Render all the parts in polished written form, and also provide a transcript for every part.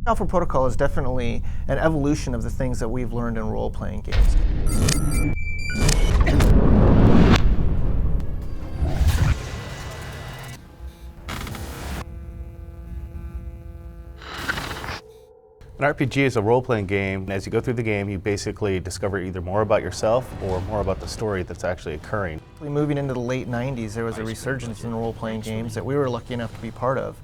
Alpha Protocol is definitely an evolution of the things that we've learned in role-playing games. An RPG is a role-playing game. As you go through the game, you basically discover either more about yourself or more about the story that's actually occurring. Moving into the late 90s, there was a resurgence in role-playing games that we were lucky enough to be part of,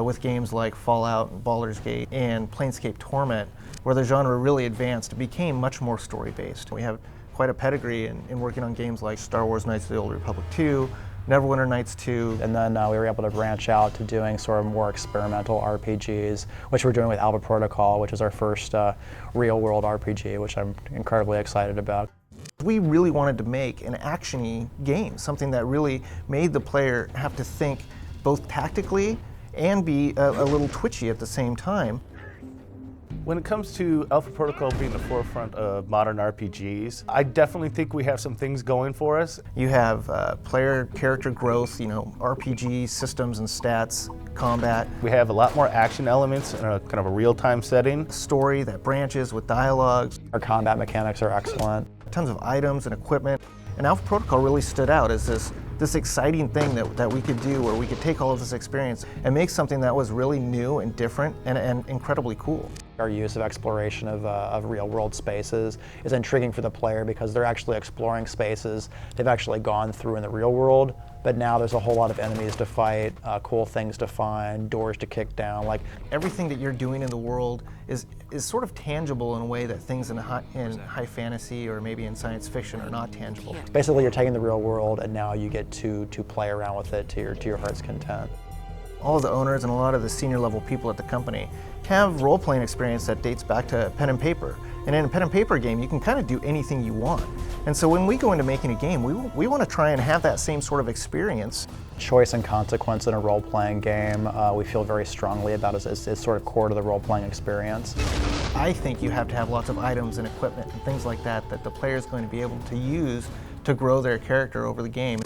with games like Fallout and Baldur's Gate and Planescape Torment, where the genre really advanced. It became much more story-based. We have quite a pedigree in working on games like Star Wars Knights of the Old Republic 2, Neverwinter Nights 2. And then we were able to branch out to doing sort of more experimental RPGs, which we're doing with Alpha Protocol, which is our first real-world RPG, which I'm incredibly excited about. We really wanted to make an action-y game, something that really made the player have to think both tactically and be a little twitchy at the same time. When it comes to Alpha Protocol being the forefront of modern RPGs, I definitely think we have some things going for us. You have player character growth, RPG systems and stats, combat. We have a lot more action elements in a kind of a real-time setting. A story that branches with dialogues. Our combat mechanics are excellent. Tons of items and equipment. And Alpha Protocol really stood out as this exciting thing that we could do, where we could take all of this experience and make something that was really new and different and incredibly cool. Our use of exploration of real-world spaces is intriguing for the player because they're actually exploring spaces they've actually gone through in the real world, but now there's a whole lot of enemies to fight, cool things to find, doors to kick down. Like everything that you're doing in the world is sort of tangible in a way that things in high fantasy or maybe in science fiction are not tangible. Basically, you're taking the real world and now you get to play around with it to your heart's content. All of the owners and a lot of the senior level people at the company have role-playing experience that dates back to pen and paper. And in a pen and paper game, you can kind of do anything you want. And so when we go into making a game, we want to try and have that same sort of experience. Choice and consequence in a role-playing game, we feel very strongly about as sort of core to the role-playing experience. I think you have to have lots of items and equipment and things like that the player is going to be able to use to grow their character over the game.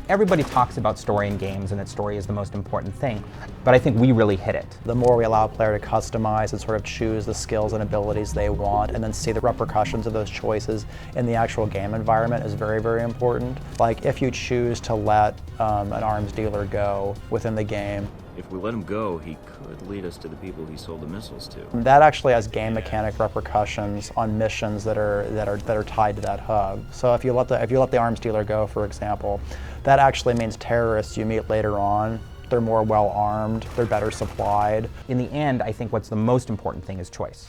Everybody talks about story in games and that story is the most important thing, but I think we really hit it. The more we allow a player to customize and sort of choose the skills and abilities they want and then see the repercussions of those choices in the actual game environment is very, very important. Like if you choose to let an arms dealer go within the game, if we let him go, he could lead us to the people he sold the missiles to. That actually has game mechanic repercussions on missions that are tied to that hub. So if you let the arms dealer go, for example, that actually means terrorists you meet later on, they're more well armed, they're better supplied. In the end, I think what's the most important thing is choice.